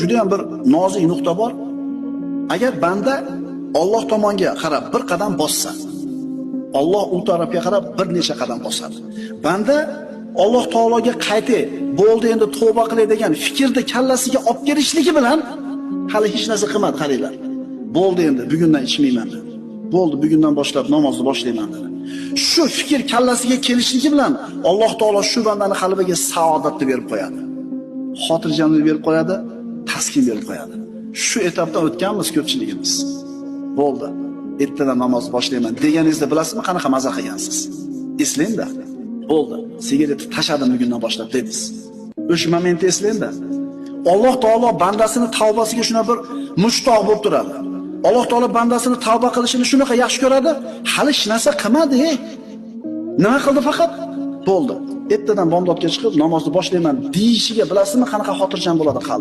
juda ham bir nozik nuqta bor. Agar banda Alloh tomonga qarab bir qadam bossa, Alloh u tarafga qarab bir necha qadam bosadi. Banda Alloh taologa qaytay, bo'ldi endi tavba qilay degan fikrni kallasiga olib kelishligi bilan hali hech narsa qilmadi, qaranglar. Bo'ldi endi bugundan ichmayman dedi. Bo'ldi bugundan boshlab namozni boshlayman dedi. Shu fikr kallasiga kelishligi bilan Alloh taolo shu bandani qalbiga saodatni berib qo'yadi. Xotirjamlik berib qo'yadi, taskin berib qo'yadi. Shu etapdan o'tganmiz ko'pchiligimiz. Bo'ldi. Ertadan namoz boshlayman deganingizda bilasizmi qanaqa maza qilgansiz? Eslangda. Bo'ldi. Sigaretni tashladim bugundan boshlab dedingiz. O'sha momentni eslangda. Alloh taolo bandasini tavbasiga shuna bir mushtoq bo'lib turadi. Alloh taolo bandasini tavba qilishini shunaqa yaxshi ko'radi. Hali hech narsa qilmadi. Nima qildi faqat? Bo'ldi. Ertadan bomdodga chiqib namozni boshlayman deyishiga bilasizmi qanaqa xotirjam bo'ladi qalb?